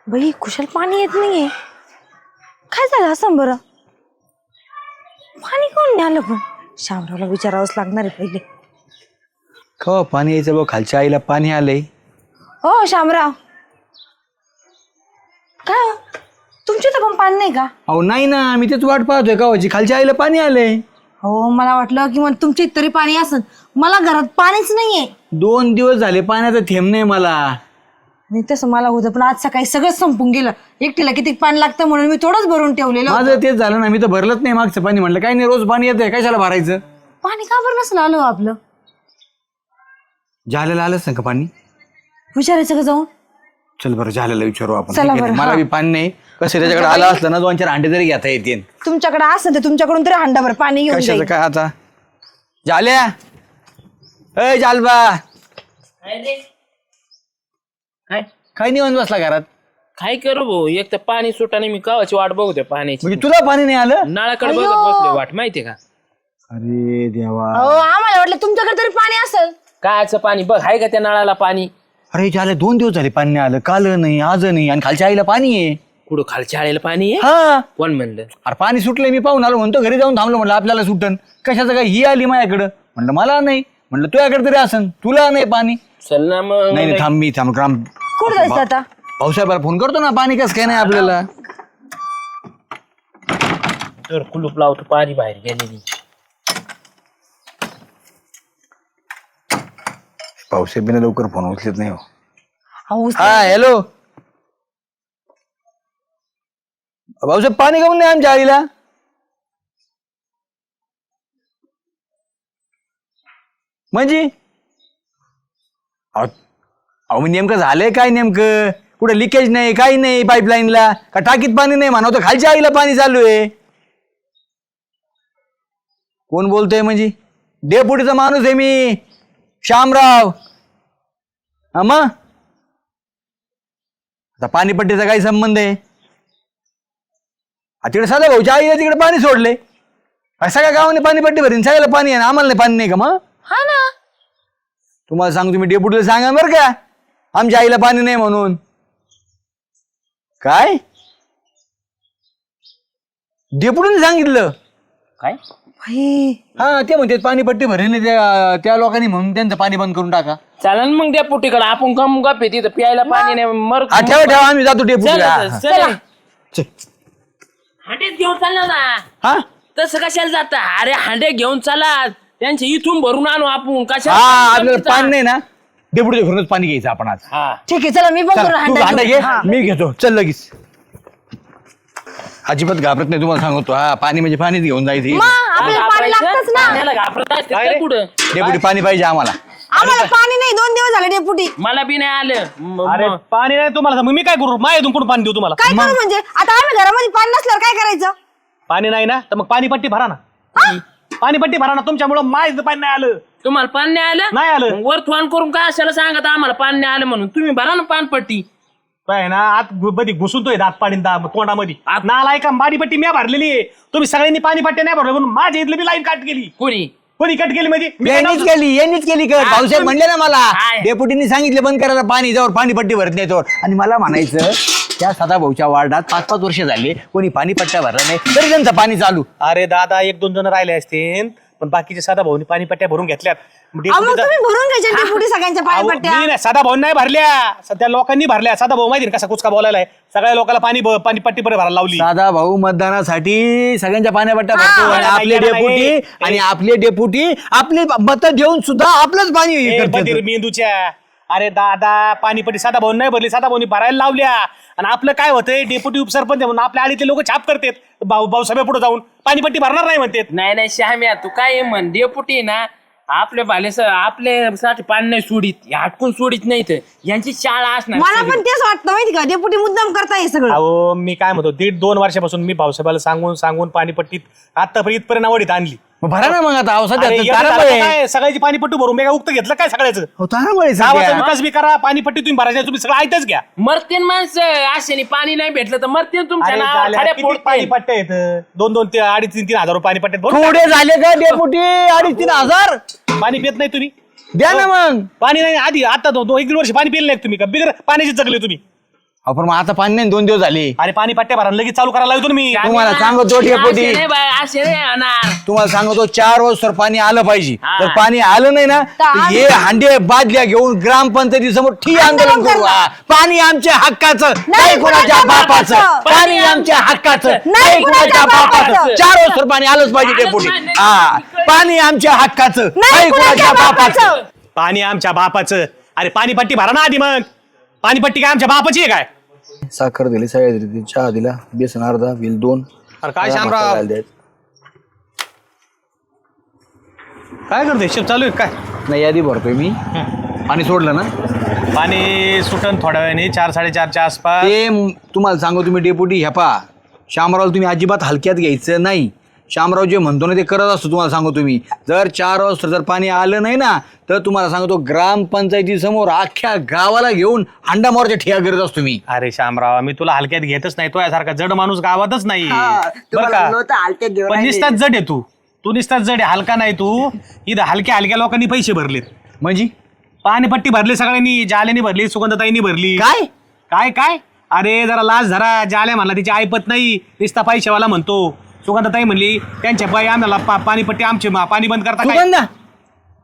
बाई कुशल पाणी येत नाहीये. काय झालं असं बरं? पाणी कोण नाही आलं? पण शामरावला विचारावंच लागणार आहे पहिले. का पाणी यायचं बघ, खालच्या आईला पाणी आलंय. हो शामराव, काय हो? तुमच्या इथं पण पाणी नाही का? अहो नाही ना, मी तेच वाट पाहतोय गावाची. खालच्या आईला पाणी आलंय. हो मला वाटलं की मग तुमच्या इथं तरी पाणी असेल. मला घरात पाणीच नाहीये. 2 दिवस झाले पाण्याचा थेंब नाही मला. आणि तसं मला होतं, पण आज सकाळी सगळं संपून गेलं. एकटीला किती पाणी लागतं म्हणून मी थोडंच भरून ठेवलेलं होतं. माझं तेच झालं ना, मी तर भरलंच नाही मागचं पाणी. म्हणलं काय नाही, रोज पाणी येतंय, कशाला भरायचं. पाणी का बरं नसलं आलं हो आपलं? झालेलं आलंच ना का पाणी? विचारायचं का जाऊन? चल बरं, झालेलं विचारू आपण. चला बरं, मला हा. बी पाणी नाही. कसं त्याच्याकडे आलं असलं ना, 2-4 हांडे तरी घेता येतील. तुमच्याकडे असेल तर तुमच्याकडून तरी हांडाभर पाणी घेऊन कशाचं जाईल. काय आता? झाल्या ए जालबा, काय निवांत बसला घरात? काय करू भाऊ, एक तर पाणी सुटाने मी कावाची वाट बघतोय पाण्याची. म्हणजे तुला पाणी नाही आलं? नळाकडे बघत बसलोय वाट, माहितीये का? अरे देवा. हो आम्हाला वाटलं तुमच्याकडे तरी पाणी असेल. कायचं पाणी बघ, आहे का त्या नळाला पाणी? अरे झाले 2 दिवस झाले पाणी नाही आलं. काल नाही, आज नाही, आणि खालच्या आईला पाणी आहे. कुठं खालच्या आळेला पाणी आहे? हा, कोण म्हणलं? अरे पाणी सुटलंय. मी पाहून आलो, म्हणतो घरी जाऊन थांबलो. म्हणलं आपल्याला सुटन कशाचं काय? ही आली माझ्याकडं. म्हणलं मला नाही. म्हणलं तुझ्याकडे तरी असन, तुला नाही पाणी. चल ना मग. नाही थांब, मी थांब. ग्राम कुठं जायचं आता? भाऊसाहेबाला फोन करतो ना, पाणी कसं काय नाही आपल्याला. तर कुलूप लावतो, पाणी बाहेर गेलेली. भाऊसाहेबांना लवकर फोन उचलत नाही. हो अहो, हा, हॅलो भाऊसाहेब, पाणी काऊन नाही आमच्या आईला? म्हणजे अहो नेमकं झालंय काय? नेमकं कुठं लिकेज नाही, काही नाही पाईपलाईनला? का टाकीत पाणी नाही म्हणा, तर खालच्या आईला पाणी चालू आहे? कोण बोलतोय? म्हणजे डेपुटीचा माणूस आहे मी, शामराव. मग आता पाणीपट्टीचा काही संबंध आहे? तिकडे साधा भाऊच्या आईला तिकडे पाणी सोडले. सगळ्या गावाने पाणीपट्टी भरीन, सगळ्याला पाणी आहे, आम्हाला नाही पाणी नाही का? मग हा ना, तुम्हाला सांगतो, तुम्ही डेपुटीला सांगा बरं का, आमच्या आईला पाणी नाही म्हणून. काय डेपुटीने सांगितलं? काय? बाई, हा, ते म्हणते पाणीपट्टी भरेल नाही त्या लोकांनी, म्हणून त्यांचं पाणी बंद करून टाका. चालन मग त्या पुटीकडे आपण कम गप आहे, तिथं प्यायला पाणी नाही. मर हा, ठेवा ठेवा, आम्ही जातो डेपुटीला. चला चल. हांड्यात घेऊन चालला ना. हा तसं कशाला जात? अरे हांडे घेऊन चला, त्यांच्या इथून भरून आणू आपण. हा, कशाला आपल्याला पाणी नाही ना, डेपुटीच्या घरूनच पाणी घ्यायचं आपण आज. हा, ठीक आहे, चला मी बघतो चल, ना तू हांडा हांडा घे, घेऊन. हा. मी घेतो. चल लगेच. अजिबात घाबरत नाही, तुम्हाला सांगतो. हा, पाणी म्हणजे पाणीच घेऊन जायचं. मग आपल्याला पाणी लागतच ना. पाण्याला घाबरत असते का कुठं? डेपुटी पाणी पाहिजे आम्हाला. आम्हाला पाणी नाही, 2 दिवस झाले डेपुटी. मला बी नाही आलं. अरे पाणी नाही तुम्हाला, मग मी काय करू? माझ्यातून कुठं पाणी देऊ तुम्हाला? काय करू म्हणजे? आता आम्ही घरामध्ये पाणी नसल्यावर काय करायचं? पाणी नाही ना, तर मग पाणीपट्टी भरा ना. पाणीपट्टी भरा ना, तुमच्यामुळे माझं पाणी नाही आलं. तुम्हाला पाणी नाही आलं? नाही आलं. मग वर फोन करून काय असायला सांगत आम्हाला पाणी नाही आलं म्हणून? तुम्ही भरा ना पाणपट्टी. काय ना, आत मध्ये घुसूनतोय दात पाणी तोंडामध्ये. नाला का पाणीपट्टी मी भरलेली आहे. तुम्ही सगळ्यांनी पाणीपट्टी नाही भरली म्हणून माझ्या इथली बी लाईन कट केली. कोणी? कोणी कट केली म्हणजे? मी काय यांनीच नव्हतं. केली, यांनीच केली. भाऊसाहेब म्हणले ना मला, काय? डेपुटीने सांगितलं बंद करायला पाणी, जवळ पाणीपट्टी भरत नाही तोवर. आणि मला म्हणायचं, त्या सदाभाऊच्या वार्डात 5-5 वर्ष झाले कोणी पाणीपट्ट्या भरला नाही, तरी त्यांचं पाणी चालू. अरे दादा, 1-2 जण राहिले असतील, पण बाकीचे साधा भाऊनी पाणीपट्ट्या भरून घेतल्यात. अहो, मग तुम्ही भरून घ्यायच्या डेपुटी सगळ्यांच्या पाणीपट्ट्या. साधा भाऊ नाही भरल्या, सध्या लोकांनी भरल्या. साधा भाऊ माहिती ना कसा कुचका बोलायला आहे. सगळ्या लोकांना पाणीपट्टी भरायला लावली. साधा भाऊ मतदानासाठी सगळ्यांच्या पाण्यापट्ट्या हा, भरतो, आणि आपले नाही, डेपुटी नाही. आणि आपले डेपुटी आपली मतं देऊन सुद्धा आपलंच पाणी हे ए, करतात. बधीर मेंदूच्या. अरे दादा, पाणीपट्टी साधा भाऊ नाही भरली, साधा भाऊनी भरायला लावल्या. आणि आपलं काय होतंय, डेप्युटी उपसरपंच आहे म्हणून आपल्या आडीतले लोक छाप करतात. भाऊसाहेब पुढे जाऊन पाणीपट्टी भरणार नाही म्हणतात. नाही नाही श्याम्या, तू काय म्हण, डेपुटी ना आपल्या आपल्यासाठी पाणी नाही सोडित, हटकून सोडित नाही. तर यांची शाळा असणार. मला पण तेच वाटतं माहिती का, डेपुटी मुद्दाम करताय सगळं. अहो, मी काय म्हणतो, 1.5-2 वर्षापासून मी भाऊसाहेबाला सांगून पाणीपट्टीत आतापर्यंत इथपर्यंत आवडीत आणली. मग भरा ना मग आता. अहो, सध्या अरे, तर एवढं झालं तारांबळ तर आहे. काय, सगळ्याची पाणीपट्टी भरून मी काय उक्त घेतलं काय सगळ्याचं? अहो, तारांबळ आहे गावाचा सध्या. विकास बी करा, पाणीपट्टी तुम्ही भरायची, तुम्ही सगळं ऐकच घ्या. मरतेन माणसं आशेने, पाणी नाही भेटलं तर मरतेन तुमच्या अरे, नावावर झाल्या, खड्या किती फोडतेन. पाणीपट्ट्या आहेत? 2-2, 2.5-3 हजार रुपये पाणीपट्ट्यात भरून थोडे झाले का डेपुटी? 2,500-3 हजार टाका. पाणी पित नाही तुम्ही? द्या ना मग. पाणी नाही आधी, आता 1-1.5 वर्ष पाणी पिलं नाही तुम्ही का? बिगर पाण्याची जगले तुम्ही. आपण मग आता पाणी नाही 2 दिवस झाले. अरे पाणी पट्ट्या भरायला लगेच चालू करायला लावतो ना मी. तुम्हाला सांगतो डेपुटी, असे नाही बाय, असे नाही होणार. तुम्हाला सांगतो 4 वाजता पाणी आलं पाहिजे. हा. तर पाणी आलं नाही ना तर हे हांडे बादल्या घेऊन ग्रामपंचायती समोर ठीक आंदोलन करू. पाणी आमच्या हक्काचं, नाही कुणाच्या बापाचं. पाणी आमच्या हक्काचं, नाही कुणाच्या बापाचं. 4 वाजता पाणी आलंच पाहिजे डेपुटी. हा, पाणी आमच्या हक्काचं, नाही कुणाच्या बापाचं. पाणी आमच्या बापाचं. अरे पाणीपट्टी भरा ना आधी मग. पाणीपट्टी काय आमच्या बापाची आहे काय? साखर दिली, सगळ्या दिली, चहा दिला, बेसन अर्धा, बिल 2. अरे काय शामराव काय करतोय? हिशोब चालू आहे काय? नाही यादी भरतोय मी. पाणी सोडलं ना पाणी सुटन थोड्या वेळाने 4-4:30च्या आसपास. ते तुम्हाला सांगू तुम्ही डेपुटी ह्या पा शामराव तुम्ही अजिबात हलक्यात घ्यायचं नाही. शामराव जे म्हणतो ना ते करत असतो. तुम्हाला सांगू तुम्ही जर 4 वाजता जर पाणी आलं नाही ना तर तुम्हाला सांगतो ग्रामपंचायती समोर अख्ख्या गावाला घेऊन हांडा मोरच्या ठिया करत असतो मी. अरे शामराव मी तुला हलक्यात घेतच नाही. तो यासारखा जड माणूस गावातच नाही बरं का. पण निस्ताच जड आहे तू निस्ताच जड आहे, हलका नाही तू. इथं हलक्या लोकांनी पैसे भरलेत. म्हणजे पाणीपट्टी भरली सगळ्यांनी. जालेनी भरली, सुगंधताईंनी भरली. काय काय काय अरे जरा लाज धरा. जाल्या म्हणला तिची ऐपत नाही, निस्ता पैशावाला म्हणतो. सुगंधताई म्हणली त्यांच्या बाई आम्हाला पाणीपट्टी आमचे पाणी बंद करता काय? सुगंधा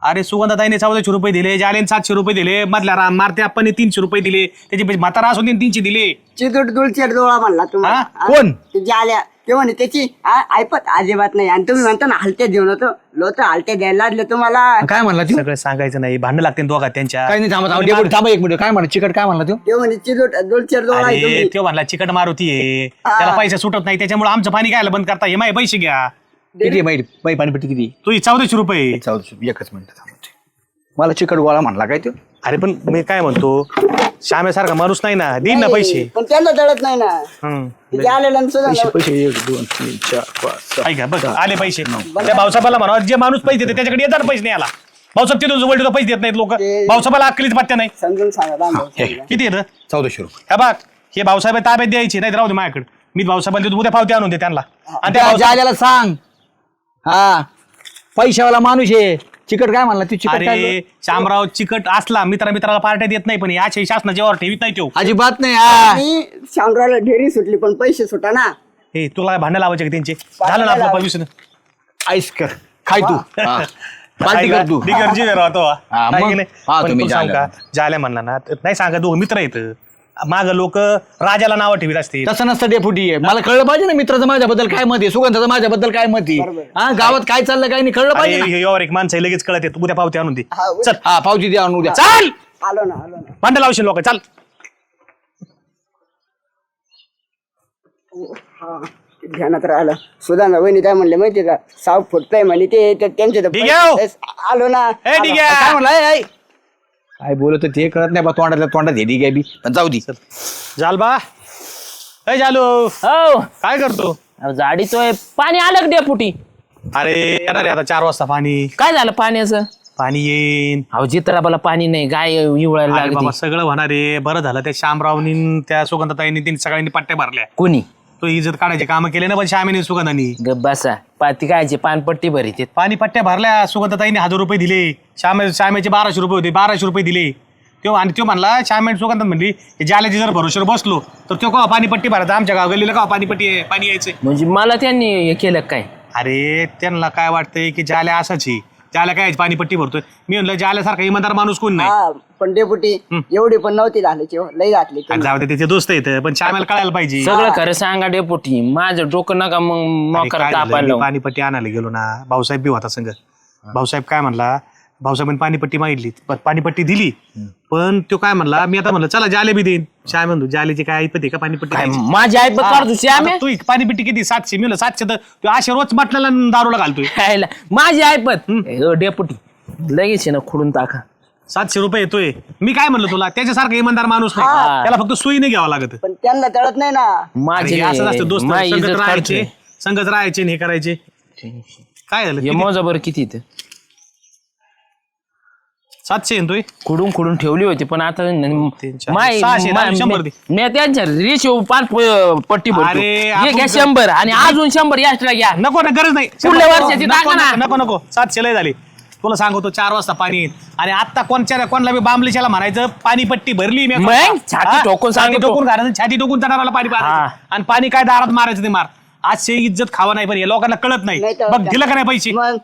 अरे सुगंधताईने 1400 रुपये दिले, जालेने 700 रुपये दिले, मधल्या मारते आपण 300 रुपये दिले, त्याची म्हातारा असून 300 दिले. चिकट दुलचेट डोळा म्हणला तुम्हाला. हा? कोण? ते जे आल्या ते म्हणे त्याची ऐपत अजिबात नाही. आणि तुम्ही म्हणता ना हलते देऊन होतो लोक हलते द्यायला लागले तुम्हाला. काय म्हणला तू? सगळं सांगायचं नाही, भांडण लागते दोघात त्यांच्या. काय नाही थांबा डेपुटी थांबा 1 मिनिट. काय म्हणला चिकट? काय म्हणला तू? ते म्हणे चिकट दुलचेट डोळा आहे अरे तुम्ही. तो म्हणला चिकट मारुती आहे, त्याला पैसे सुटत नाही, त्याच्यामुळे आमचं पाणी घ्यायला बंद करता. हे माझे पैसे घ्या. किती बाई पाणीपट्टी किती? तू 1400 रुपये. 1 मिनिट थांबतो. मला चिकट गोळा म्हणला काय तो? अरे पण मी काय म्हणतो, श्याम्यासारखा माणूस नाही ना, देईन ना पैसे. पण त्यांना जळत नाही ना. हम्म. ते आलेलं सुद्धा पैसे 1 2 3 4 5 6. ऐका बघ आले पैसे. त्या भाऊसाहेबाला म्हणा जे माणूस पैसे देते त्याच्याकडे येतात पैसे नाही आला. भाऊसाहेब तिथून जवळ पैसे देत नाहीत लोक. भाऊसाहेबाला अक्कलीच पत्त्या नाही. समजून सांगा बांधव. किती येतं? 1400 रुपये. हे बघ हे भाऊसाहेब ताब्यात द्यायची नाही, राहू दे माझ्याकडे. मी भाऊसाहेबाला देतो, उद्या पावती आणून दे त्यांना. आणि त्या भाऊसाहेब- जाल्याला सांग. हा पैशावाला माणूस आहे. चिकट काय म्हणला तू? चिकट अरे काय? शामराव चिकट असला मित्राला पार्ट्या देत नाही, पण याच्या शासनाच्या वर ठेवीत नाही तो. अजिबात नाही. हा आणि शामरावला ढेरी सुटली पण पैसे सुटा ना. हे तुला भांडण लावायचे का त्यांचे? झालं ना आपलं पवित्र. आईस कर खाय तू. हा. पार्टी कर तू. राहतो हा, मग. हा, तुम्ही जाल्या. जाल्या म्हणला ना नाही सांगा, दोघं मित्र येत माग लोक राजाला नावं ठेवीत असते. तसं नसतं डेपुटी. मला कळलं पाहिजे ना मित्राचं माझ्याबद्दल काय मत आहे, सुगंधाचं माझ्याबद्दल काय मत आहे. हा गावात काय चाललं काय नाही कळलं पाहिजे ना. यावर एक माणसं आहे, लगेच कळत येत. उद्या पावती आणून दे. चल हा पावती द्या आणून द्या. चाल आलो ना. भांडण लावशील लोक. चाल ध्यानात राहिलं. सुधांना वहिनी काय म्हणले माहितीये का? 6 फुटतंय म्हणे ते त्यांचे तर ठीक आहे. पैसे- आलो ना. ए ठीक काय आहे. म्हणलं ऐ, ऐ. काय बोलत ते कळत नाही बा. तोंडातल्या तोंडात हेडी काय बी. पण जाऊ दे. जाल बा ए जालू हो काय करतो? जाडीतोय. पाणी आलं का डेपुटी? अरे येणार आहे आता 4 वाजता पाणी. काय झालं पाण्याचं? पाणी येईन. अहो जित्राबाला पाणी नाही, गाय इवळायला अरे बाबा लागली. सगळं होणार आहे. बरं झालं त्या श्यामरावनी त्या सुगंधताईंनी त्यांनी सगळ्यांनी पट्ट्या भरल्या. कोणी? तो इज्जत काढायचे काम केले ना पण श्यामीने सुगंधानी. गप बसा. पाती कायचे पानपट्टी भरीत पाणी पट्ट्या भरल्या. सुगंधताईंनी 1000 रुपये दिले. श्यामेचे 1200 रुपये होते, 1200 रुपये दिले. आणि तो म्हणला श्यामे सुगंध म्हणली जाल्याची जर भरोश्यावर बसलो तर तो केव्हा पाणीपट्टी भरायचा आमच्या गाव गल्लीला केव्हा पाणी यायचंय. म्हणजे मला त्यांनी हे केलं काय? अरे त्यांना काय वाटतंय की जाल्या असाची जाल्या काय पाणीपट्टी भरतोय. मी म्हणलं जाल्यासारखा इमानदार माणूस कोण नाही. हा पण डेपुटी एवढी पण नव्हती झाल्याची हो. लई घातली आणि जाऊ दे त्याचे दोस्त येतं पण श्यामेला कळायला पाहिजे. सगळं खरं सांगा डेपुटी. माझं डोकं नका मग अरे मोकर काय झालं, तापायला मी पाणीपट्टी आणायला गेलो ना. भाऊसाहेब बी होता संग. भाऊसाहेब काय म्हणला, भाऊसाहेबांनी पाणीपट्टी मागितली, पाणीपट्टी दिली. पण तो काय म्हणला, मी आता म्हणलं चला जाले बी देईन. काय म्हणतो जालेची काय ऐपत आहे का पाणीपट्टी द्यायची? माझी आई काढतो श्याम आता तू पाणीपट्टी किती 700? मी 700 तर तू अशा रोज बाटल्याला दारूला घालतोय. खायला. माझी ऐपत डेपुटी लगेच आहे ना खुडून टाका. 700 रुपये येतोय. मी काय म्हणलं तुला त्याच्यासारखा इमानदार माणूस नाही. हा. त्याला फक्त सुई नाही घ्यावं लागत. पण त्यांना तळत नाही ना. माझी अरे असं असतं दोस्त माझी संगत इज्जत राहायचे काढतोय. संगत राहायचे आणि हे करायचे. काय झालं हे किती? मोजा बरं किती इथं? 700 येतोय. खुडून ठेवली होती पण आता 600 आणि 100 दे. मी त्यांच्या रेशो पान पट्टी अरे, भरतो. हे आपण घ्या 100 आणि अजून 100 एक्स्ट्रा घ्या. नको ना गरज नाही. पुढल्या वर्षाची टाका ना. नको 700 लय झाले. तुला सांगतो 4 वाजता पाणी येईल आणि आता कोणाला बी बांबलिशाला म्हणायचं पाणीपट्टी भरली मी मग छाती ठोकून छाती सांगतो. ठोकून घालायचं छाती ठोकून जनावराला पाणी पाजायचं. आणि पाणी काय दारात मारायचं ते मार. आज इज्जत खावा नाही पण हे लोकांना कळत नाही. नाही तर बघ काय? दिलं का नाही पैसे मग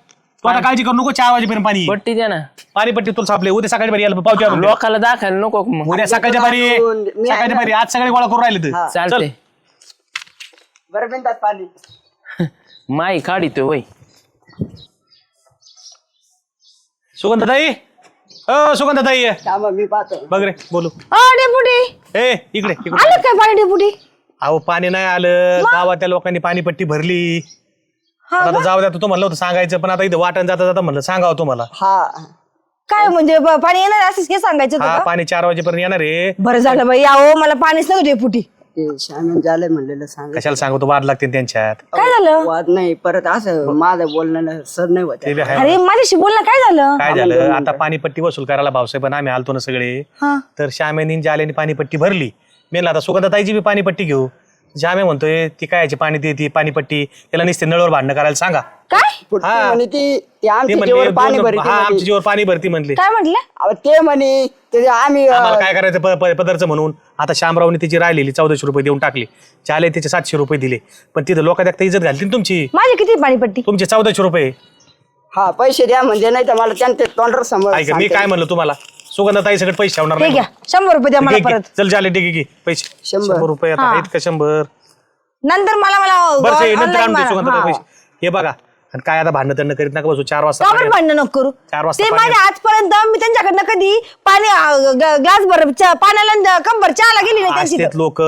तू आता काळजी करू नको 4 वाजेपर्यंत पाणी येईल. पट्टी द्या ना पाणीपट्टी तुला सापले उद्या सकाळी बरी यायला पावती आणून दे. लोकाला दाखायला नको का मग उद्या सकाळच्या बरी मी आहे सकाळच्या ना. बरी आज सगळे गोळा करून राहिले हा. तर चल. चालते बरं बिनतात पाणी. माई काढितो वय सुगंधताई सुगंधताई थांबा मी पाहतो. बघ रे बोलू डेपुटी ए इकडे इकडे आलं काय पाणी डेपुटी? अहो पाणी नाही आलं गावातल्या लोकांनी पाणीपट्टी भरली. पण आता जाऊ द्या तू म्हणलं होतं सांगायचं पण आता इथं वाटण जाता जाता म्हणलं सांगावं तुम्हाला. हा काय म्हणजे पाणी येणार असंच हे सांगायचं होतं हा का? पाणी 4 वाजेपर्यंत येणार आहे. बरं झालं बाई अहो मला पाणीच नव्हतं डेपुटी. ते शामिल झालंय म्हणलेलं सांग. कशाला सांगतो वाद लागते त्यांच्यात. काय झालं? वाद नाही परत असं माझं बोलणं सर नाही होत. ते बी आहे. अरे माझ्याशी बोलणं काय झालं? काय झालं आता पाणीपट्टी वसूल करायला भावसाहेब पण आम्ही आलतो ना सगळे. हा. तर श्यामेनी जालेनी पाणीपट्टी भरली. मेला आता सुगंधताईची बी पाणीपट्टी घेऊ. श्यामे म्हणतोय ती काय याची पाणी देते पाणीपट्टी त्याला नुसते नळवर भांडणं करायला सांगा. काय पुढची हा. म्हणे ती ते आमच्या म्हणले जीवावर पाणी भरती हा म्हणे. आमच्या जीवर पाणी भरती म्हणली. काय म्हटलं? अहो, ते म्हणे ते आम्ही आम्हाला काय करायचं पदरचं म्हणून आता शामरावने तिची राहिलेली 1400 रुपये देऊन टाकली. चाले त्याचे 700 रुपये दिले पण तिथं लोक देखता इज्जत घालतील ना तुमची. माझी किती पाणीपट्टी? तुमचे 1400 रुपये. हा पैसे द्या म्हणजे नाही तर मला त्यांचे तोंडर समोर ऐका मी काय म्हणलं तुम्हाला सुगंधताई सगळं पैसे ठेवणार हे नाही. घ्या 100 रुपये द्या मला घे, घे. परत. चल झाले ठीक आहे पैसे 100 रुपये आता हा. आहेत का 100. नंतर मला बरं ते नंतर online आणते मारा. सुगंधताई हा. पैसे. हे बघा आणि काय आता भांडण तंड करीत नका बसू 4 वाजता का बरं पाणी- भांडण नको करू? 4 वाजता ते पाणी- माझ्या आजपर्यंत मी त्यांच्याकडनं कधी पाणी ग्लास भर पाण्याला कंबर चहाला गेली नाही त्यांची असतेत लोक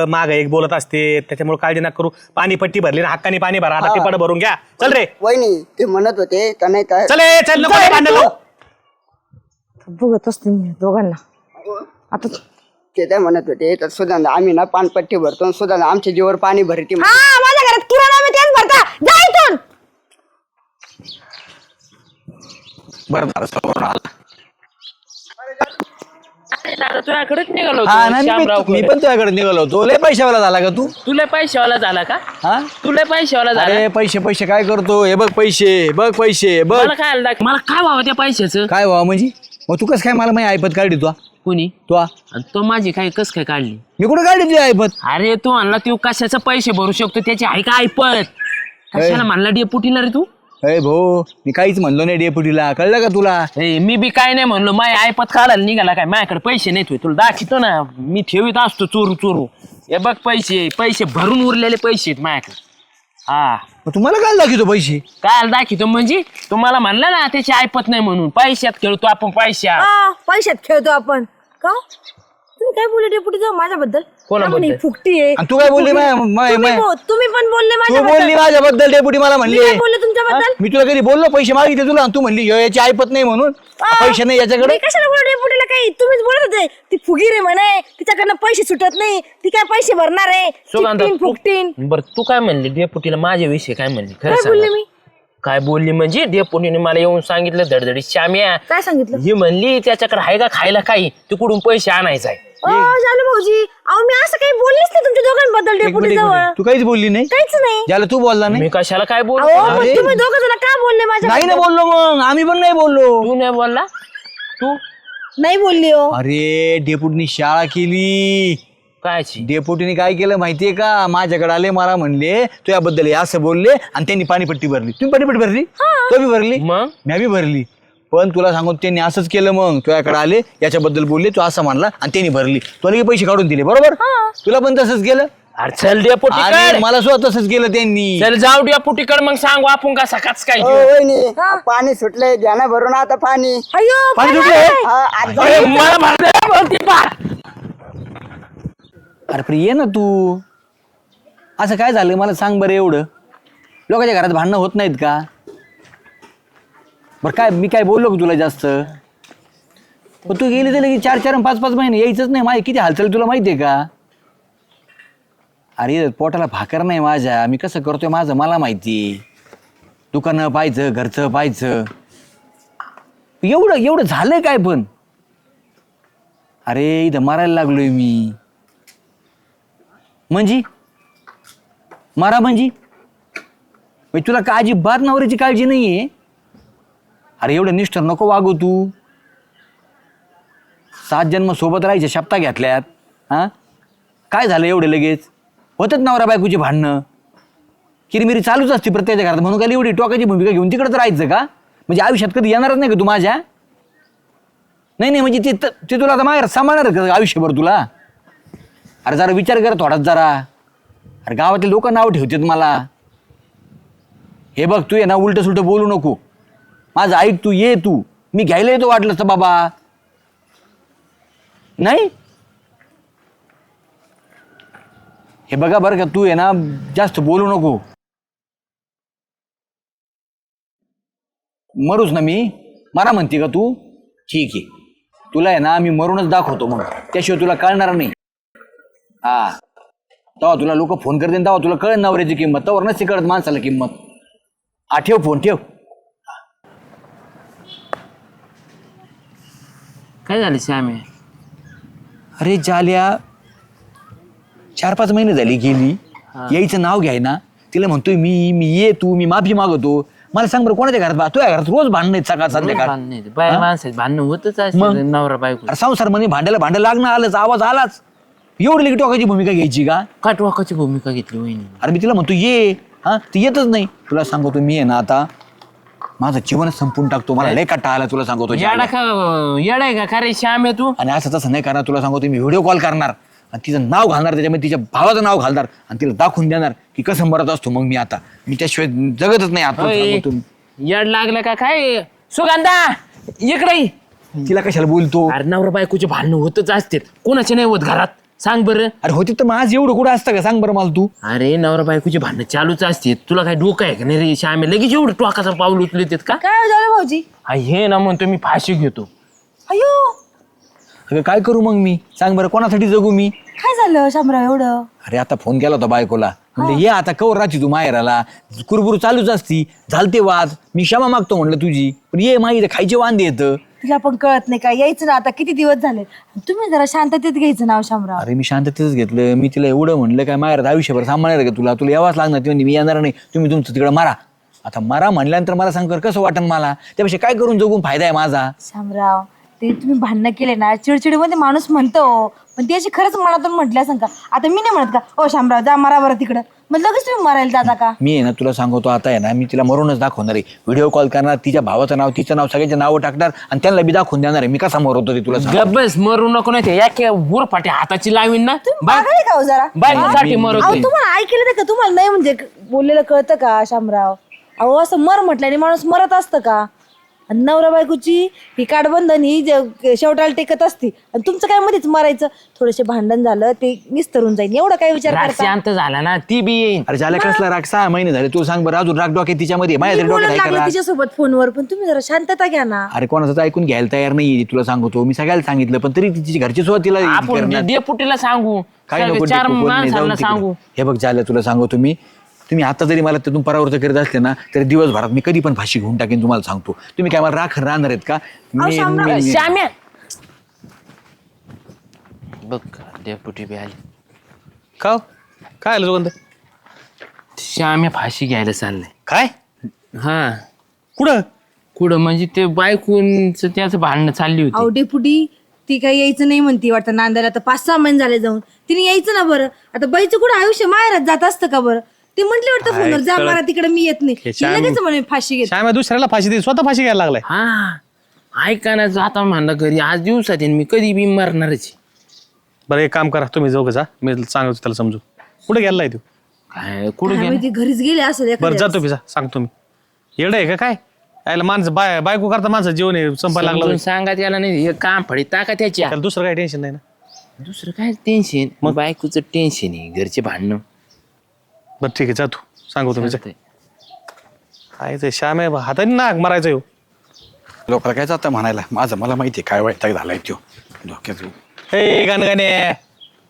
माग एक बोलत असते त्याच्यामुळे काळजी नका करू. पाणीपट्टी भरली ना हक्काने पाणी भरा आता टिपाड भरून घ्या. चल रे वहिनी ते म्हणत होते तर नाही तर चल ए, चल नको रे भांडण लावू. बघत असते मी दोघांना आता. ते काय म्हणत होते तर सुद्धा आम्ही ना पानपट्टी भरतो सुद्धा आमच्या जीवर पाणी भरती हा माझ्या घरात किराणा मी तेच भरता जा इथून. बरं झालं समोर आला. आता तुझ्याकडेच निघालो हा होतो, नाही श्यामराव मी कडे. पण तुझ्याकडे निघालो होतो. लय पैशावाला झाला का तू? तुला पैशावाला झाला का? हा तुला पैशावाला झाला? अरे पैसे पैसे काय करतो हे बघ पैसे बघ पैसे बघ मला काय आलं मला काय व्हावं त्या पैशाचं? काय व्हा म्हणजे मग तू कसं काय मला माहिती ऐपत काढली तू कुणी तू आणि तो माझी काय कस काय काढली? मी कुठं काढली तुझी ऐपत? अरे तू म्हणला तू कशाचं पैसे भरू शकतो त्याची आहे का ऐपत? कशाला म्हणला डेपुटीला रे तू? अरे भाऊ मी काहीच म्हणलो नाही डेपुटीला कळलं का तुला? ए, मी बी काय नाही म्हणलो माय ऐपत काढायला निघाला काय? माझ्याकडे पैसे नाहीत होय. तुला दाखवतो ना मी ठेवीत असतो चोरू चोरू. हे बघ पैसे पैसे भरून उरलेले पैसे आहेत माझ्याकडे. हा मग तुम्हाला काय दाखवतो पैसे? काय दाखवतो म्हणजे तुम्हाला म्हणलं ना त्याची ऐपत नाही म्हणून. पैशात खेळतो आपण पैशात. हा, पैशात खेळतो आपण का? तुम्ही काय बोलले डेपुटी जाऊ माझ्याबद्दल? कोणाबद्दल? काय म्हणे, फुकटी आहे. आणि तू काय बोलली तुम्ही पण बोलले तू माझ्याबद्दल. बोलली माझ्याबद्दल डेपुटी मला मी म्हणली काय बोलले तुमच्याबद्दल? मी तुला कधी बोललो पैसे मागितले तुला आणि तू म्हणली ह्यो याची ऐपत नाही म्हणून पैसे नाही याच्याकडे. मी कशाला बोलले डेपुटीला? काही तुम्हीच बोलत होते ती फुगीर आहे म्हणे तिच्याकडनं पैसे सुटत नाही ती काय पैसे भरणार आहे सुगंधा, चिकटीन, फुकटीन. बर तू काय म्हणली डेपुटीला माझ्याविषयी काय म्हणली? खरं काय बोलले सांग. मी? काय बोलली म्हणजे डेपुटीने मला येऊन सांगितलं धडधडी श्याम्या काय सांगितलं? ही म्हणली त्याच्याकडे आहे का खायला काही तिकडून पैसे आणायचा आहे. झालं भाऊजी अहो मी असं काही बोललीच नाही तुमच्या दोघांबद्दल एक डेपुटी मिनिट, एक जवळ मिनिट. तू काहीच बोलली नाही काहीच नाही. ज्याला तू बोलला नाही. मी कशाला काय बोल अहो मग अरे. तुम्ही दोघं जण का बोलले माझ्या? नाही ना बोललो मग आम्ही पण नाही बोललो. तू नाही बोलला? तू नाही बोलली हो. अरे डेपुटीनी शाळा केली. कायची? डेपुटीने काय केलं माहितीये का? माझ्याकडे आले मला म्हणले तू याबद्दल हे असं बोलले आणि त्यांनी पाणीपट्टी भरली. तुम्ही पाणीपट्टी भरली? तो बी भरली मग मी बी भरली. पण तुला सांगू त्यांनी असंच केलं मग तुझ्याकडे आले याच्याबद्दल बोलले तू असं म्हणला आणि त्यांनी भरली तुला पैसे काढून दिले बरोबर. तुला पण तसंच केलं अरे चल डेपुटीकडे. आणि मला सुद्धा तसंच केलं त्यांनी. चल जाऊ डेपुटीकडे मग सांगू आपण कसा काच काय ओ, घेऊ. वहिनी पाणी सुटलंय द्या ना भरून आता पाणी. अय्यो पाणी काय सुटलंय? झालंय? हा, आज अरे, मला म्हणते बोलती पा. अरे पण ये ना तू. असं काय झालं मला सांग बरं एवढं. लोकांच्या घरात भांडणं होत नाहीत का? बरं काय मी काय बोललो का तुला जास्त? पण तू गेली तर की 4-4 आणि 5-5 महिने यायचंच नाही. माझी किती हालचाल तुला माहिती आहे का? अरे पोटाला भाकर नाही माझ्या. मी कसं करतोय माझं मला माहिती. दुकानं पाहायचं घरचं पाहायचं. एवढं झालंय काय पण? अरे इथं मारायला लागलोय मी. म्हणजे मारा म्हणजे तुला का अजिबात नवऱ्याची काळजी नाहीये? अरे एवढं निष्ठर नको वागू तू. 7 जन्म सोबत राहायच्या शपथा घेतल्यात. हा काय झालं एवढं लगेच? होतच नवरा बायकोची भांडणं, किरमिरी चालूच असते प्रत्येक घरात. म्हणून काय एवढी टोकाची भूमिका घेऊन तिकडंच राहायचं का? म्हणजे आयुष्यात कधी येणारच नाही का तू माझ्या? नाही म्हणजे ते तुला आता माझ्या सांभाळणार का आयुष्यभर तुला? अरे जरा विचार कर थोडाच जरा. अरे गावातले लोक नाव ठेवतात मला. हे बघ तू ये ना उलट सुलट बोलू नको. माझं ऐक, तू ये, तू मी घ्यायला येतो वाटलं तर बाबा. नाही हे बघा बरं का, तू आहे ना जास्त बोलू नको. मरूच ना मी? मरा म्हणते का तू? ठीक आहे, तुला आहे ना मी मरूनच दाखवतो मग, त्याशिवाय तुला कळणार नाही. हा तेव्हा तुला लोक फोन करते तेव्हा तुला कळेल नवऱ्याची किंमत. तेव्हा नसते कळत माणसाला किंमत. ठेव फोन ठेव. काय झालं श्यामे? अरे जाल्या 4-5 महिने झाली गेली, यायचं नाव घ्याय ना. तिला म्हणतोय मी ये तू, मी माफी मागवतो. मला सांग बरं कोणाच्या घरात तुझ्या घरात रोज भांडण आहेत सकाळ संध्याकाळ. बाय माणसाचे भांडणं होतच असते नवरा बायको. अरे संसार मध्ये भांडं लागणं आलंच, आवाज आलाच. एवढी लेकी टोकाची भूमिका घ्यायची का? काटवाकाची भूमिका घेतली वहिनी. अरे मी तिला म्हणतो ये, हा ती येतच नाही. तुला सांगतो मी आहे ना आता माझं जीवनच संपून टाकतो. मला लय काटा आला तुला सांगतो. येडा आहे का खरे श्यामे तू? आणि असं तसं नाही करणार. तुला सांगतो मी व्हिडिओ कॉल करणार आणि तिचं नाव घालणार, त्याच्यामध्ये तिच्या भावाचं नाव घालणार आणि तिला दाखवून देणार की कसं मरत असतो मग मी. आता मी त्याशिवाय जगतच नाही. आता सांगतो मी. येड लागलं का काय? सुगंधा इकडे ये. तिला कशाला बोलतो? अरे नवरा बायकोचे भांडणं होतच असतात, कोणाचे नाही होत घरात. सांग बरं. अरे होती तर माझं एवढं कुठं असतं का? सांग बरं मला तू. अरे नवरा बायकोची भांडणं चालूच असते. तुला काय डोकं आहे का नाही रे श्यामे? लगेच एवढं टोकाचं पाऊल उचलत का? काय झालं भाऊजी? हे ना म्हणतो मी फाशी घेतो. अयो अगं काय करू मग मी? सांग बरं कोणासाठी जगू मी? काय झालं शामराव एवढं? अरे आता फोन केला होता बायकोला, म्हणजे ये आता कवर राहते तू माहेराला. कुरबुर चालूच असती, झालते वाद. मी क्षमा मागतो म्हणलं तुझी, पण ये माहिती खायचे वांदे येतं. तुला पण कळत नाही का? यायचं ना आता, किती दिवस झाले. तुम्ही जरा शांततेत घ्यायचं नाव शामराव. अरे मी शांततेच घेतलं. मी तिला एवढं म्हणलं काय माहेरात आयुष्यभर सांभाळणार का तुला? तुला यावाच लागणार. ती मी येणार नाही, तुम्ही तुमचं तिकडं मारा. आता मारा म्हणल्यानंतर मला सांग कर कसं वाटन मला? त्यापेक्षा काय करून जगून फायदा आहे माझा? शामराव ते तुम्ही भांडणं केले ना, चिडचिडीमध्ये माणूस म्हणतो, पण त्याची खरंच मनातून म्हटल्या सांग का? आता मी नाही म्हणत का ओ शामराव जा मारा बरं तिकडं, मग लगेच तुम्ही मारायला जाता का? मी आहे ना तुला सांगतो आता आहे ना, मी तिला मरूनच दाखवणार आहे. व्हिडिओ कॉल करणार, तिच्या भावाचं नाव तिचं नाव सगळ्यांचे नावं टाकणार आणि त्यांना बी दाखवून देणार आहे मी कसा मरवतो ते. तुला सांग गब्बस मरू नको नाही या उरफाटे हाताची लावीन ना. मागायला का हो जरा? बायकोसाठी अहो मरतोय. तुम्हाला ऐकलं नाही का? तुम्हाला नाही म्हणजे बोललेलं कळतं का शामराव? अहो असं मर म्हटल्याने माणूस मरत असतं का? आणि नवरा बायकोची ही काडबंधन ही शेवटाला टेकत असती आणि तुमचं काय मध्येच मरायचं. थोडेसे भांडण झालं ते निस्तरून जाईल, एवढा काय विचार राग करता? शांत झाला ना ती बी येईन. अरे झाल्या कसला राग? 6 महिने झाले. तू सांग बरं अजून राग डोक्यात तिच्यामध्ये? माझ्या मी तरी डोक्यात बोलायला आहे का लागले राग? तिच्यासोबत फोनवर, पण तुम्ही जरा शांतता घ्या ना. अरे कोणाचं ऐकून घ्यायला तयार नाही. तुला सांगतो मी सगळ्याला सांगितलं, पण तरी तिची घरची सुद्धा तिला आपण करणार. डेपुटीला सांगू, काय नको चार डेपो, कोण नाही, जाऊन माणसांना तिकडे. सांगू. हे बघ झालं तुला सांगू, तुम्ही आता जरी मला त्यातून परावृत्त करीत असले ना तरी दिवसभरात मी कधी पण फाशी घेऊन टाकेन. तुम्हाला सांगतो. तुम्ही काय मला राखण राहणार आहेत का? श्याम्या बघ डेपुटी बी आली. का काय आलं सुगंध? श्याम्या फाशी घ्यायला चाललंय. काय हा कुठं? कुठं म्हणजे ते बायकूनच त्याचं भांडणं चालली होती. अहो डेपुटी ती काही यायचं नाही म्हणती वाटतं नांदायला. आता 5-6 महिने झाले जाऊन. तिने यायचं ना बरं. आता बाईचं कुठं आयुष्य माहेरात जात असतं का बरं? ते म्हटले वाटतं फोनवर जा मारा तिकडे, मी येत नाही. ती लगेच म्हणे फाशी घेत. श्याम्या दुसऱ्याला फाशी दे, स्वतः फाशी घ्यायला लागलाय. हा ऐका ना, आता म्हणलं घरी आज दिवसात येईन मी, कधी बी मरणारच. बरं एक काम करा, तुम्ही जाऊ जा, मी सांगतो त्याला समजू. कुठे गेलाय तू? काय कुठं काय गेलं? माहिती, घरीच गेले असेल बरं एखाद्या जातो मी, जा सांगतो मी. येडं आहे का काय? यायला माणसं बायको करता माणसं जीवन आहे संपायला लागलं. समजून सांगा त्याला, नाही हे काम फडी टाका त्याच्या. त्याला दुसरं काही टेन्शन नाही ना. दुसरं काय टेन्शन? मग बायकोचं टेन्शन आहे, घरचे भांडणं. बरं ठीक आहे, जातो सांगू तुम्ही. चालतंय. काय ते श्याम आहे हाताने नाक मारायचं येऊ. लोकांना काय जातं म्हणायला? माझं मला माहिती आहे काय वैताग झालाय तो डोक्यात. हे गाणे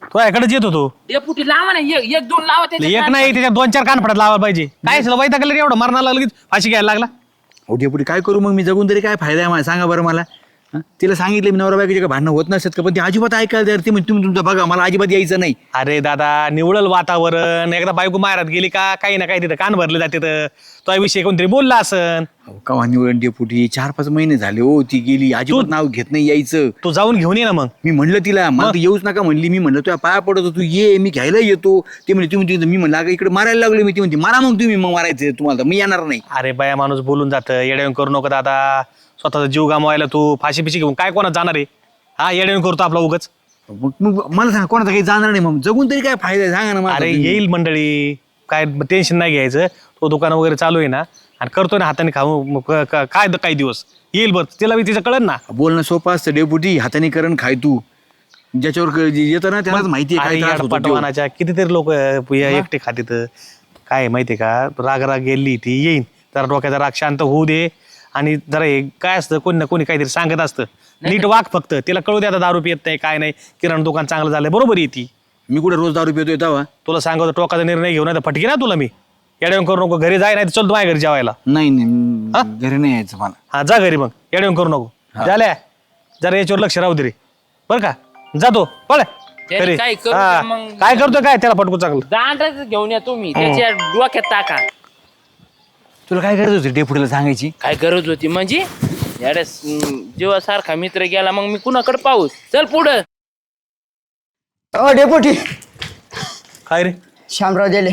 तो याकडेच येत होतो. डेपुटी लावा ना, एक दोन लावा त्याच्या. एक नाही त्याच्या 2-4 कानफडात लावायला पाहिजे. काय वैताग एवढं मरणाला लगेच फाशी घ्यायला लागला. पुढे काय करू मग मी? जगून तरी काय फायदा आहे मला? सांगा बरं मला. हं? तिला सांगितलं मी नवरा बायकोचे काय भांडणं होत नसतात का, पण ती अजिबात ऐकायला तयार. ती म्हणजे तुम्ही तुमचं बघा, मला अजिबात यायचं नाही. अरे दादा निवळल वातावरण, एकदा बायको माहेरात गेली का काही ना काही तिथं कान भरले जाते. तो विषय कोणतरी बोलला असन. कवा निवडून डेपुटी 4-5 महिने झाले हो, ती गेली, अजिबात नाव घेत नाही यायचं. तू जाऊन घेऊन ये ना मग. मी म्हणलं तिला, मला तर येऊच नका म्हणली. मी म्हणलं तुझ्या पाया पडतो, तू ये, मी घ्यायला येतो. ते म्हणजे तुम्ही मी म्हणलं अगं इकडे मारायला लागलो मी. ती म्हणते मारा मग तुम्ही, मग मारायचं तुम्हाला, तर मी येणार नाही. अरे बाया माणूस बोलून जातं, येड्यावून करू नको दादा. स्वतःचा जीव गमावायला तू फाशी पिशी घेऊन काय कोणात जाणार आहे? हा येड्यावून करतो आपला उगच. मग मला सांगा कोणाचा काही जाणार नाही, मग जगून तरी काय फायदा आहे सांगा ना मला. अरे येईल मंडळी, काय टेन्शन नाही घ्यायचं. तो दुकान वगैरे चालू आहे ना, आणि करतोय ना हाताने खाऊ, काय काही दिवस येईल बघ. तिला तिचं कळन ना. बोलणं सोपं असतं डेपुटी, हाताने करण खाय तू. ज्याच्यावर येतं ना त्यालाच माहिती आहे काय त्रास होतो तो. पटवानाच्या कितीतरी लोक एकटे खातीत. काय माहितीये का, राग गेली ती येईन, जरा डोक्याचा राग शांत होऊ दे. आणि जरा हे काय असतं, कोणी ना कोणी काहीतरी सांगत असतं, नीट वाग फक्त. तिला कळू दे आता दारू पित नाही काय नाही, किराणा दुकान चांगलं झालंय, बरोबर येते. मी कुठे रोज दारू पितोय तेव्हा? तुला सांगतो टोकाचा निर्णय घेऊन आता फटकी ना तुला मी. येड्यावून करू नको, घरी जाय नाही तर चल तू माझ्या घरी जेवायला. नाही घरी नाही यायचं मला. हा जा घरी मग, येड्यावून करू नको. झाल्या जरा याच्यावर लक्ष राहू दे रे, बरं का. जातो पळ त्याने घरी. काय करू हा. का मग? काय करतोय काय त्याला पटकू चांगलं. दांडाच घेऊन या तुम्ही, त्याच्या डोक्यात टाका. तुला काय करायचं होतं डेपुटीला सांगायची? काय गरज होती म्हणजे? याडे जीवासारखा मित्र गेला, मग मी कुणाकडे पाहूस? चल पुढं. ओ डेपुटी, काय रे शामराव दिले.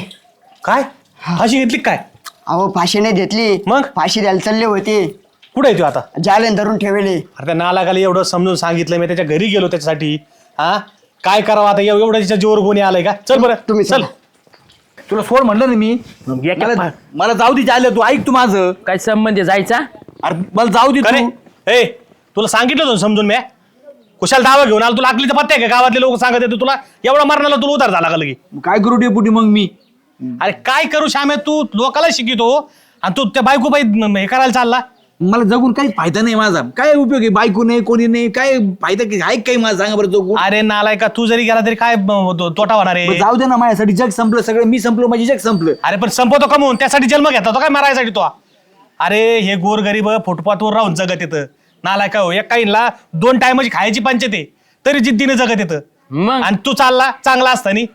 काय फाशी घेतली काय? अहो फाशी नाही घेतली, मग? फाशी द्यायला चालले होते, कुठे आहे तू आता? जाले धरून ठेवले. अरे त्या नालागाला एवढं समजून सांगितलं मी, त्याच्या घरी गेलो त्याच्यासाठी. हा काय करावं आता, एवढं तिच्या जीवर कोणी आलंय का? चल बरं तुम्ही चल. तुला सोड म्हणलं ना मी. मला जाऊ दे आलं, तू ऐक तू माझं. काय संबंध आहे जायचा? अरे मला जाऊ दे अरे तू. ए तुला सांगितलं होतं समजून मी. कुशाल दावा घेऊन आला, तुला अकलीचा पत्ता आहे का? गावातले लोक सांगत येते तुला, एवढा मरणाला तुला उधार झाला का लगे? काय करू डेपुटी मग मी? अरे काय करू श्यामे, तू लोकाला शिकितो आणि तू त्या बायको हे करायला चालला. मला जगून काही फायदा नाही माझा. काय उपयोग आहे? बायको नाही, कोणी नाही, काय फायदा आहे काही माझा? सांगा बरं जगून. अरे नालाय का, तू जरी गेला तरी काय तोटा होणार आहे? जाऊ दे ना, माझ्यासाठी जग संपलं सगळं. मी संपलो, माझी जग संपलं. अरे पण संपवतो कमवून, त्यासाठी जन्म घेतला तो काय मारायसाठी तो? अरे हे गोरगरीब फुटपाथवर राहून जगत येतं. नालाय का हो, एक काहींना 2 टायमाची खायची पंचायत आहे तरी जिद्दीने जगत येतं. मग आणि तू चालला चांगला असतानी,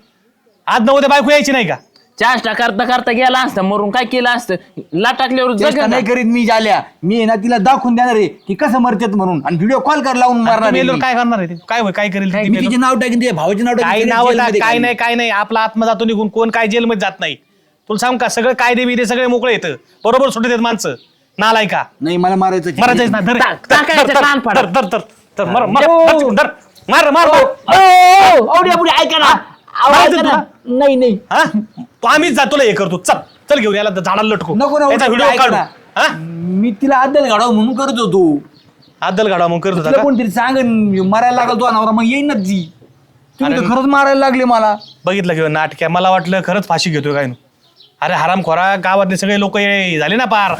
आज नव्हते बायको यायची नाही का? चाष्टा करता करता गेला असतं, मरून काय केलं असतं? लाटाकल्यावर चेष्टा नाही करीत मी. झाल्या मी आहे ना तिला दाखवून देणार आहे की कसं मरतात म्हणून, आणि व्हिडिओ कॉल कर लावून मारणार आहे मेल्यावर मी. काय करणार आहे ते? काय होय, काय करेल ती मी मेल्यावर? तिचे नाव टाकीन, तिच्या भावाचे नाव काय टाकीन, नाव जेलमध्ये काय घालीन. नाही काय नाही, आपला आत्मा जातो निघून, कोण काय जेलमध्ये जात नाही. तुला सांग का, सगळं कायदे बिदे सगळे मोकळे येतं, बरोबर सुटत येत माणसं. नालाय का, नाही मला मारायचं. मरायचं ना. धर टाकायचं कान फाडा. धर धर धर मार मार धर, मार मार मार. ऐका ना. मारायचं तुला? नाही नाही हा तो आम्हीच जातो हे करतो. चल चल घेऊन याला झाडाला लटकू, नको ना, त्याचा व्हिडिओ ऐका काढू. ना. हा मी तिला अद्दल घडावं म्हणून करत होतो. आदल गाडा मग करत होता तिला का? कोणतरी सांगन मारायला लागल तो अनावरा, मग येईन ना ती. तुम्ही तर खरंच मारायला लागले मला. बघितलं घेऊन नाटक्या, मला वाटलं खरंच फाशी घेतोय काय. अरे हरामखोरा, गावातले सगळे लोक झाले ना पार.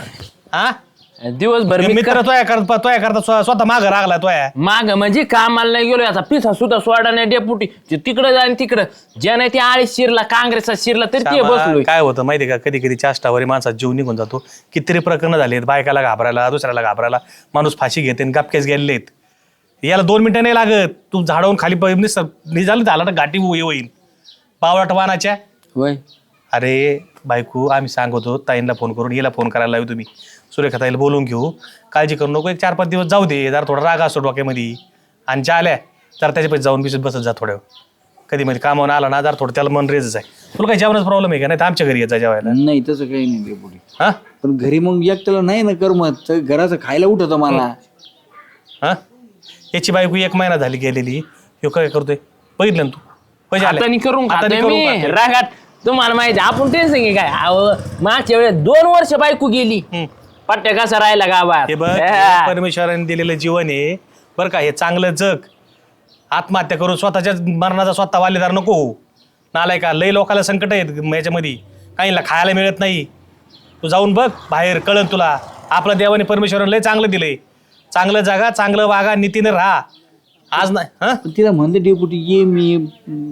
हा दिवसभर मी मित्र तोया करता स्वतः माग रागला तोया. माग म्हणजे कामाला नाही गेलो, याचा पिसा सुद्धा सोडा नाही डेपुटी. तिकडे जाईन तिकडं, ज्या नाही ते आळीस शिरला, काँग्रेसचा शिरला तरी ते बसलोय. काय होतं माहिती का, कधी कधी चाष्टावरी माणसात जीव निघून जातो. कितीतरी प्रकरण झालेत, बायकाला घाबरायला, दुसऱ्याला घाबरायला माणूस फाशी घेते, गपकेच गेलेत. याला 2 मिनिटं नाही लागत. तू झाडावून खाली निघालं झाला ना, गाठी होईल पावलाट वानाच्या. होय अरे बायको, आम्ही सांगतो ताईंना फोन करून हिला फोन करायला लावू, तुम्ही सुरेखा ताईला बोलून घेऊ, काळजी करू नको. एक 4-5 दिवस जाऊ दे, जरा थोडा राग असतो डोक्यामध्ये. आणि ज्या आल्या तर त्याच्यापैकी जाऊन बिसत बसत जा थोड्या वेळ. कधी मध्ये कामावून आला ना, जरा थोडं त्याला मन रेजच आहे. तुला काही जेवणाचा प्रॉब्लेम आहे का? नाही तर आमच्या घरी येत जा जेवायला. नाही तसं काही नाही डेपुटी. हा पण घरी मग एकट्याला नाही ना करमत, तर घराचं खायला उठत मला. हा याची बायको 1 महिना झाली गेलेली, ह्यो काय करतोय बघितलं ना तू? पैसे आले. हाताने करून हाताने खातोय करून मी खातोय. रागात. तुम्हाला माहिती आपण टेन्शन घे काय? अहो मागच्या वेळेस 2 वर्ष बायको गेली, पट्ट्या कसा राहिला गावात. हे बघ, परमेश्वराने दिलेलं जीवन आहे बरं का, हे चांगलं जग. आत्महत्या करून स्वतःच्या मरणाचा स्वतः वालेदार नको हो. नालाय का, लई लोकांना संकट आहेत याच्यामध्ये, काहींना खायला मिळत नाही. तू जाऊन बघ बाहेर, कळन तुला. आपलं देवाने परमेश्वराने लय चांगलं दिलंय. चांगलं जागा, चांगलं वागा, नीतीने राहा. आज नाही हा पण तिला म्हणलं डेपुटी ये, मी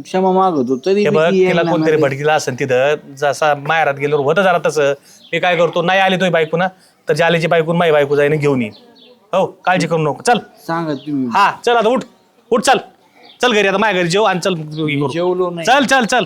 क्षमा मागवतो तरी हे बी बघ, ती तिला यायला कोणतरी नाही. भडकीला असेल तिथं, जसा माहेरात गेल्यावर होतं जरा तसं. मी काय करतो, नाही आली तोय बायको ना, तर जालेची बायकून माई बायको जाईन घेऊन येईन. हो काळजी करू नको चल सांगा तुम्ही हा चल आता उठ चल चल घरी आता माझ्या घरी जेव आणि चल जेवलो नाही. चल चल चल